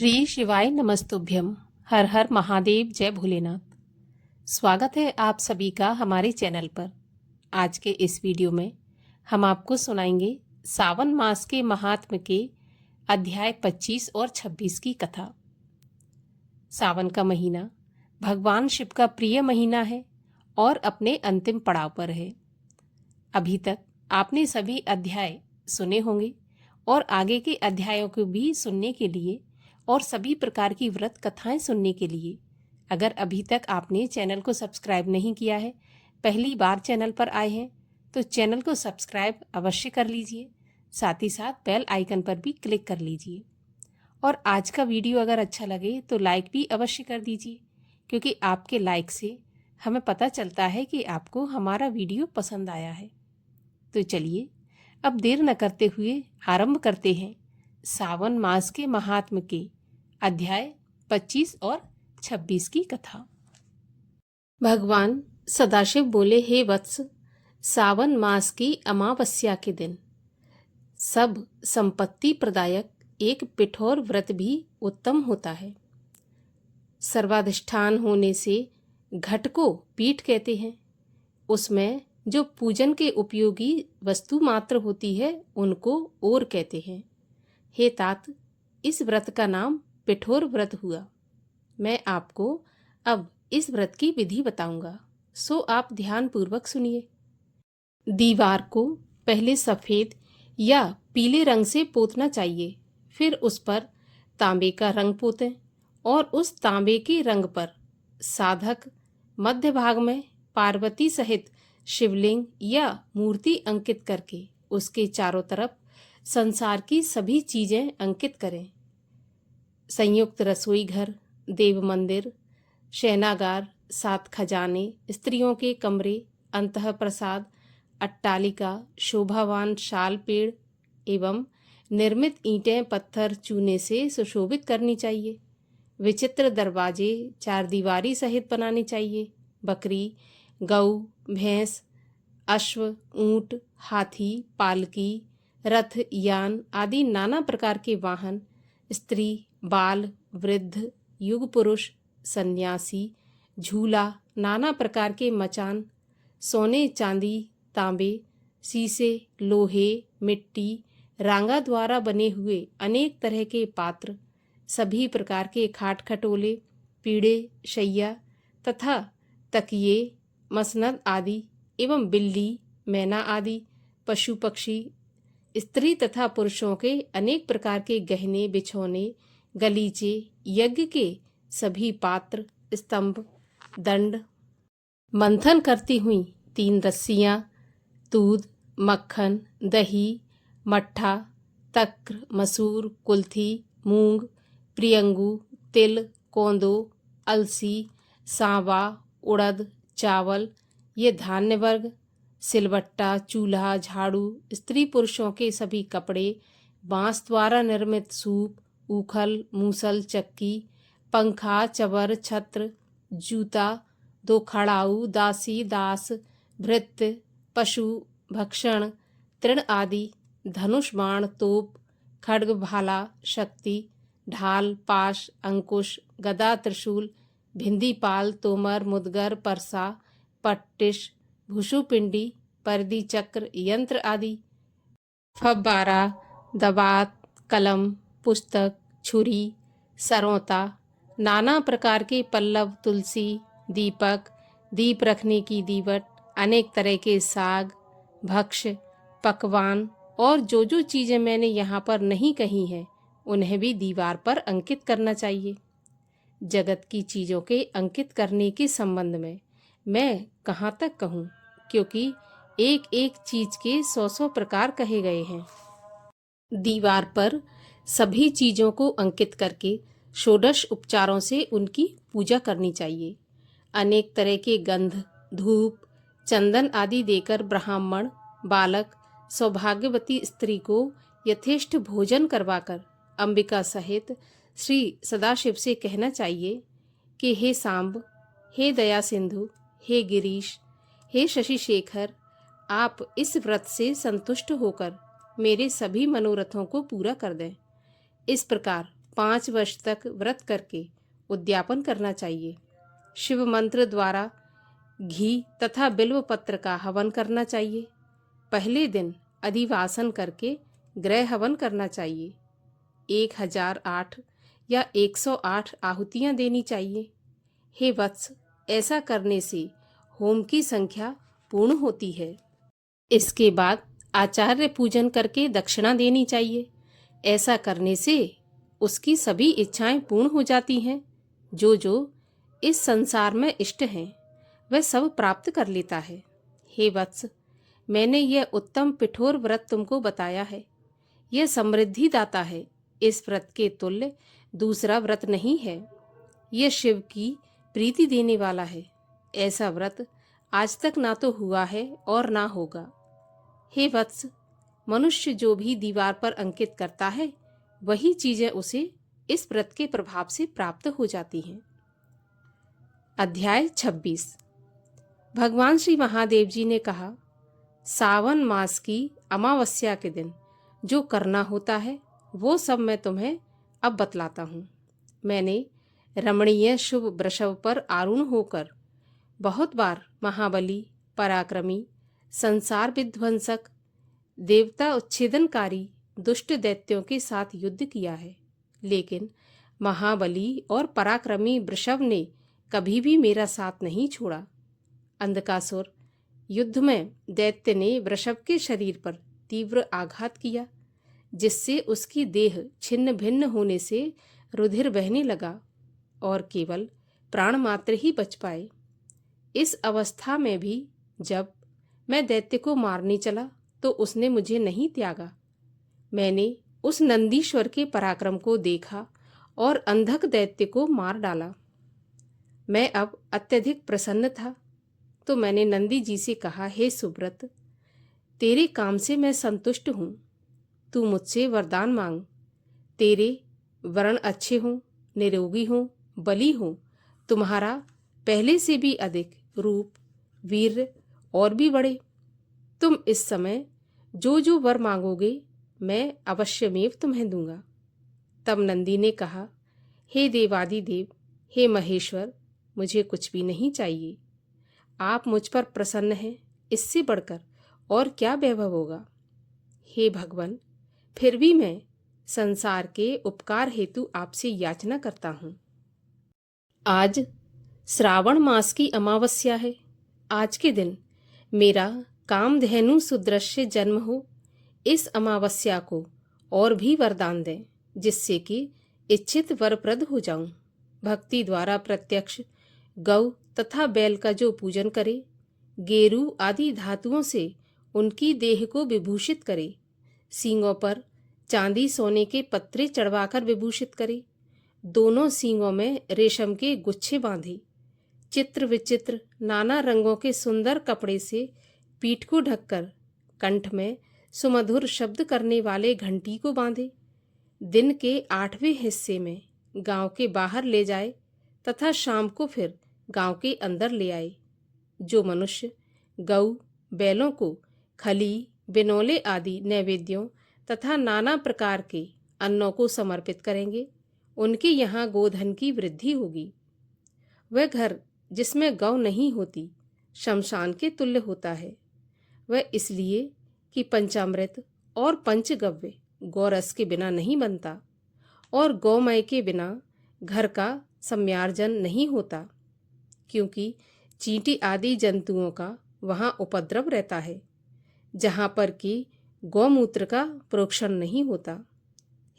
श्री शिवाय नमस्तुभ्यम। हर हर महादेव, जय भोलेनाथ। स्वागत है आप सभी का हमारे चैनल पर। आज के इस वीडियो में हम आपको सुनाएंगे सावन मास के महात्म्य के अध्याय 25 और 26 की कथा। सावन का महीना भगवान शिव का प्रिय महीना है और अपने अंतिम पड़ाव पर है। अभी तक आपने सभी अध्याय सुने होंगे और आगे के अध्यायों को भी सुनने के लिए और सभी प्रकार की व्रत कथाएं सुनने के लिए अगर अभी तक आपने चैनल को सब्सक्राइब नहीं किया है, पहली बार चैनल पर आए हैं तो चैनल को सब्सक्राइब अवश्य कर लीजिए। साथ ही साथ बेल आइकन पर भी क्लिक कर लीजिए और आज का वीडियो अगर अच्छा लगे तो लाइक भी अवश्य कर दीजिए, क्योंकि आपके लाइक से हमें पता चलता है कि आपको हमारा वीडियो पसंद आया है। तो चलिए अब देर न करते हुए आरंभ करते हैं सावन मास के महात्म्य के अध्याय 25 और 26 की कथा। भगवान सदाशिव बोले, हे वत्स, सावन मास की अमावस्या के दिन सब संपत्ति प्रदायक एक पिठोर व्रत भी उत्तम होता है। सर्वाधिष्ठान होने से घट को पीठ कहते हैं। उसमें जो पूजन के उपयोगी वस्तु मात्र होती है उनको ओर कहते हैं। हे तात, इस व्रत का नाम पिठोर व्रत हुआ। मैं आपको अब इस व्रत की विधि बताऊंगा, सो आप ध्यान पूर्वक सुनिए। दीवार को पहले सफेद या पीले रंग से पोतना चाहिए, फिर उस पर तांबे का रंग पोतें और उस तांबे के रंग पर साधक मध्य भाग में पार्वती सहित शिवलिंग या मूर्ति अंकित करके उसके चारों तरफ संसार की सभी चीजें अंकित करें। संयुक्त रसोई घर, देव मंदिर, शयनागार, 7 खजाने, स्त्रियों के कमरे, अंतः प्रसाद, अट्टालिका, शोभावान शाल पेड़ एवं निर्मित ईंटें पत्थर चूने से सुशोभित करनी चाहिए। विचित्र दरवाजे 4 दीवारी सहित बनाने चाहिए। बकरी, गऊ, भैंस, अश्व, ऊंट, हाथी, पालकी, रथ, यान आदि नाना प्रकार के वाहन, स्त्री, बाल, वृद्ध, युग पुरुष, सन्यासी, झूला, नाना प्रकार के मचान, सोने चांदी तांबे, शीशे, लोहे, मिट्टी, रांगा द्वारा बने हुए अनेक तरह के पात्र, सभी प्रकार के खाट खटोले, पीढ़े, शैया तथा तकिए, मसनद आदि एवं बिल्ली, मैना आदि पशु पक्षी, स्त्री तथा पुरुषों के अनेक प्रकार के गहने, बिछौने, गलीचे, यज्ञ के सभी पात्र, स्तंभ, दंड, मंथन करती हुई 3 रस्सियां, दूध, मक्खन, दही, मट्ठा, तक्र, मसूर, कुल्थी, मूंग, प्रियंगू, तिल, कोंदो, अलसी, सांवा, उड़द, चावल, ये धान्य वर्ग, सिलबट्टा, चूल्हा, झाड़ू, स्त्री पुरुषों के सभी कपड़े, बांस द्वारा निर्मित सूप, ऊखल, मूसल, चक्की, पंखा, चवर, छत्र, जूता, 2 खड़ाऊ, दासी, दास, भृत्य, पशु, भक्षण, तृण आदि, धनुष, बाण, तोप, खड्ग, भाला, शक्ति, ढाल, पाश, अंकुश, गदा, त्रिशूल, भिंदीपाल, तोमर, मुदगर, परसा, पट्टिश, भुषुपिंडी, परदी, चक्र, यंत्र आदि, फब्बारा, दबात, कलम, पुस्तक, छुरी, सरौता, नाना प्रकार के पल्लव, तुलसी, दीपक, दीप रखने की दीवट, अनेक तरह के साग, भक्ष्य, पकवान और जो जो चीजें मैंने यहाँ पर नहीं कही हैं उन्हें भी दीवार पर अंकित करना चाहिए। जगत की चीजों के अंकित करने के संबंध में मैं कहाँ तक कहूँ, क्योंकि एक एक चीज के 100 प्रकार कहे गए हैं। दीवार पर सभी चीजों को अंकित करके षोडश उपचारों से उनकी पूजा करनी चाहिए। अनेक तरह के गंध, धूप, चंदन आदि देकर ब्राह्मण, बालक, सौभाग्यवती स्त्री को यथेष्ट भोजन करवाकर अंबिका सहित श्री सदाशिव से कहना चाहिए कि हे सांब, हे दया सिंधु, हे गिरीश, हे शशि शेखर, आप इस व्रत से संतुष्ट होकर मेरे सभी मनोरथों को पूरा कर दें। इस प्रकार 5 वर्ष तक व्रत करके उद्यापन करना चाहिए। शिव मंत्र द्वारा घी तथा बिल्व पत्र का हवन करना चाहिए। पहले दिन अधिवासन करके ग्रह हवन करना चाहिए। 1008 या 108 आहुतियाँ देनी चाहिए। हे वत्स, ऐसा करने से होम की संख्या पूर्ण होती है। इसके बाद आचार्य पूजन करके दक्षिणा देनी चाहिए। ऐसा करने से उसकी सभी इच्छाएं पूर्ण हो जाती हैं। जो जो इस संसार में इष्ट हैं वह सब प्राप्त कर लेता है। हे वत्स, मैंने यह उत्तम पिठोर व्रत तुमको बताया है। यह समृद्धि दाता है। इस व्रत के तुल्य दूसरा व्रत नहीं है। यह शिव की प्रीति देने वाला है। ऐसा व्रत आज तक ना तो हुआ है और ना होगा। हे वत्स, मनुष्य जो भी दीवार पर अंकित करता है वही चीजें उसे इस व्रत के प्रभाव से प्राप्त हो जाती हैं। अध्याय 26। भगवान श्री महादेव जी ने कहा, सावन मास की अमावस्या के दिन जो करना होता है वो सब मैं तुम्हें अब बतलाता हूँ। मैंने रमणीय शुभ वृषभ पर आरूढ़ होकर बहुत बार महाबली, पराक्रमी, संसार विध्वंसक, देवता उच्छेदनकारी दुष्ट दैत्यों के साथ युद्ध किया है। लेकिन महाबली और पराक्रमी वृषभ ने कभी भी मेरा साथ नहीं छोड़ा। अंधकासुर युद्ध में दैत्य ने वृषभ के शरीर पर तीव्र आघात किया, जिससे उसकी देह छिन्न भिन्न होने से रुधिर बहने लगा और केवल प्राण मात्र ही बच पाए। इस अवस्था में भी जब मैं दैत्य को मारने चला तो उसने मुझे नहीं त्यागा। मैंने उस नंदीश्वर के पराक्रम को देखा और अंधक दैत्य को मार डाला। मैं अब अत्यधिक प्रसन्न था, तो मैंने नंदी जी से कहा, हे सुब्रत, तेरे काम से मैं संतुष्ट हूँ। तू मुझसे वरदान मांग। तेरे वर्ण अच्छे हों, निरोगी हों, बली हों, तुम्हारा पहले से भी अधिक रूप, वीर्य और भी बढ़े। तुम इस समय जो जो वर मांगोगे मैं अवश्यमेव तुम्हें दूंगा। तब नंदी ने कहा, हे देवादिदेव, हे महेश्वर, मुझे कुछ भी नहीं चाहिए। आप मुझ पर प्रसन्न हैं, इससे बढ़कर और क्या वैभव होगा। हे भगवान, फिर भी मैं संसार के उपकार हेतु आपसे याचना करता हूँ। आज श्रावण मास की अमावस्या है। आज के दिन मेरा कामधेनु सुदृश्य जन्म हो। इस अमावस्या को और भी वरदान दें, जिससे कि इच्छित वरप्रद हो जाऊं। भक्ति द्वारा प्रत्यक्ष गौ तथा बैल का जो पूजन करे, गेरू आदि धातुओं से उनकी देह को विभूषित करे, सींगों पर चांदी सोने के पत्रे चढ़वाकर विभूषित करे, दोनों सींगों में रेशम के गुच्छे बांधे, चित्र विचित्र नाना रंगों के सुंदर कपड़े से पीठ को ढककर कंठ में सुमधुर शब्द करने वाले घंटी को बांधे, दिन के 8वें हिस्से में गांव के बाहर ले जाए तथा शाम को फिर गांव के अंदर ले आए। जो मनुष्य गऊ बैलों को खली, बिनौले आदि नैवेद्यों तथा नाना प्रकार के अन्नों को समर्पित करेंगे, उनके यहाँ गोधन की वृद्धि होगी। वह घर जिसमें गौ नहीं होती शमशान के तुल्य होता है। वह इसलिए कि पंचामृत और पंचगव्य गौरस के बिना नहीं बनता और गौमय के बिना घर का सम्यार्जन नहीं होता, क्योंकि चींटी आदि जंतुओं का वहाँ उपद्रव रहता है, जहाँ पर कि गौमूत्र का प्रोक्षण नहीं होता।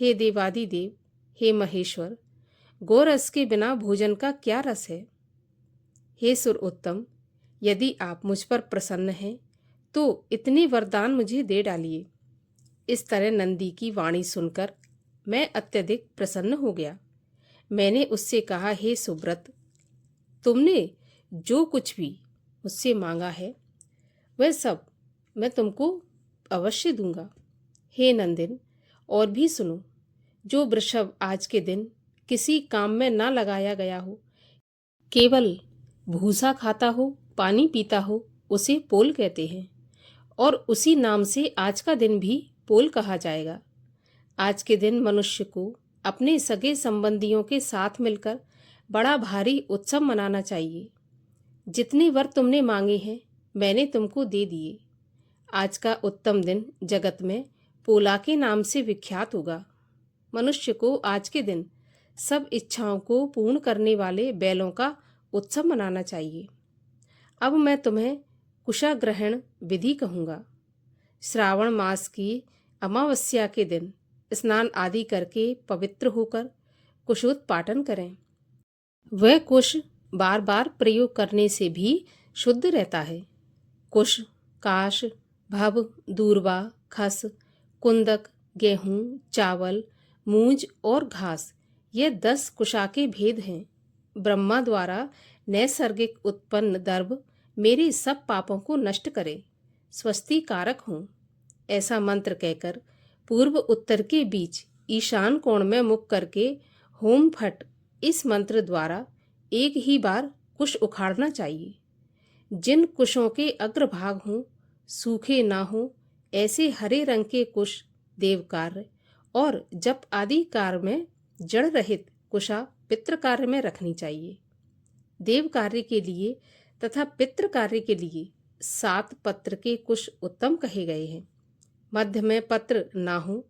हे देवादिदेव, हे महेश्वर, गौरस के बिना भोजन का क्या रस है। हे सुर उत्तम, यदि आप मुझ पर प्रसन्न हैं तो इतने वरदान मुझे दे डालिए। इस तरह नंदी की वाणी सुनकर मैं अत्यधिक प्रसन्न हो गया। मैंने उससे कहा, हे सुब्रत, तुमने जो कुछ भी मुझसे मांगा है वह सब मैं तुमको अवश्य दूंगा। हे नंदिन, और भी सुनो। जो वृषभ आज के दिन किसी काम में ना लगाया गया हो, केवल भूसा खाता हो, पानी पीता हो, उसे पोल कहते हैं, और उसी नाम से आज का दिन भी पोल कहा जाएगा। आज के दिन मनुष्य को अपने सगे संबंधियों के साथ मिलकर बड़ा भारी उत्सव मनाना चाहिए। जितने वर तुमने मांगे हैं मैंने तुमको दे दिए। आज का उत्तम दिन जगत में पोला के नाम से विख्यात होगा। मनुष्य को आज के दिन सब इच्छाओं को पूर्ण करने वाले बैलों का उत्सव मनाना चाहिए। अब मैं तुम्हें कुशाग्रहण विधि कहूँगा। श्रावण मास की अमावस्या के दिन स्नान आदि करके पवित्र होकर कुशोत्पाटन करें। वह कुश बार बार प्रयोग करने से भी शुद्ध रहता है। कुश, काश, भव, दूर्वा, खस, कुंदक, गेहूं, चावल, मूंज और घास, ये 10 कुशा के भेद हैं। ब्रह्मा द्वारा नैसर्गिक उत्पन्न दर्भ मेरे सब पापों को नष्ट करे, स्वस्ति कारक हों। ऐसा मंत्र कहकर पूर्व उत्तर के बीच ईशान कोण में मुख करके होम फट इस मंत्र द्वारा एक ही बार कुश उखाड़ना चाहिए। जिन कुशों के अग्रभाग हों, सूखे ना हो, ऐसे हरे रंग के कुश देव कार्य और जप आदि कार्य में जड़ रहित कुशा पितृ कार्य में रखनी चाहिए। देव कार्य के लिए तथा पितृ कार्य के लिए 7 पत्र के कुश उत्तम कहे गए हैं। मध्य में पत्र ना हो,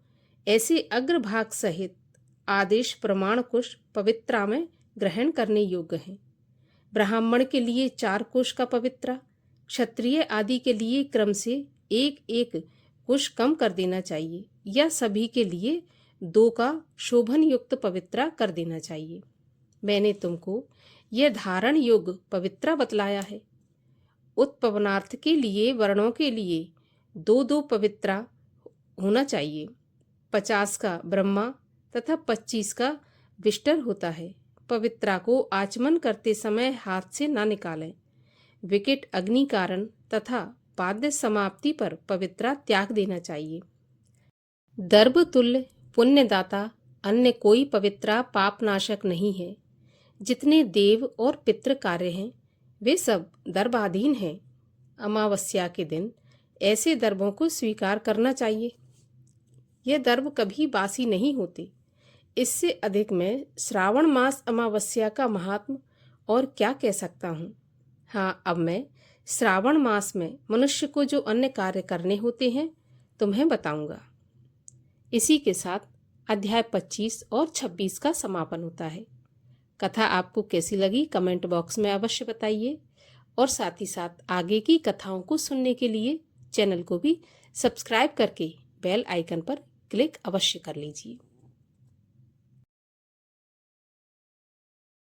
ऐसे अग्रभाग सहित आदेश प्रमाण कुश पवित्रा में ग्रहण करने योग्य हैं। ब्राह्मण के लिए 4 कुश का पवित्रा, क्षत्रिय आदि के लिए क्रम से एक एक कुश कम कर देना चाहिए या सभी के लिए 2 का शोभन युक्त पवित्रा कर देना चाहिए। मैंने तुमको यह धारण योग्य पवित्रा बतलाया है। उत्पन्नार्थ के लिए वर्णों के लिए 2-2 पवित्रा होना चाहिए। 50 का ब्रह्मा तथा 25 का विष्टर होता है। पवित्रा को आचमन करते समय हाथ से ना निकालें। विकट अग्नि कारण तथा पाद्य समाप्ति पर पवित्रा त्याग देना चाहिए। दर्भ तुल्य पुण्यदाता अन्य कोई पवित्रा पापनाशक नहीं है। जितने देव और पितृ कार्य हैं वे सब दर्भाधीन हैं। अमावस्या के दिन ऐसे दर्भों को स्वीकार करना चाहिए। यह दर्भ कभी बासी नहीं होते। इससे अधिक मैं श्रावण मास अमावस्या का महात्म और क्या कह सकता हूँ। हाँ, अब मैं श्रावण मास में मनुष्य को जो अन्य कार्य करने होते हैं तुम्हें बताऊंगा। इसी के साथ अध्याय 25 और 26 का समापन होता है। कथा आपको कैसी लगी कमेंट बॉक्स में अवश्य बताइए और साथ ही साथ आगे की कथाओं को सुनने के लिए चैनल को भी सब्सक्राइब करके बेल आइकन पर क्लिक अवश्य कर लीजिए।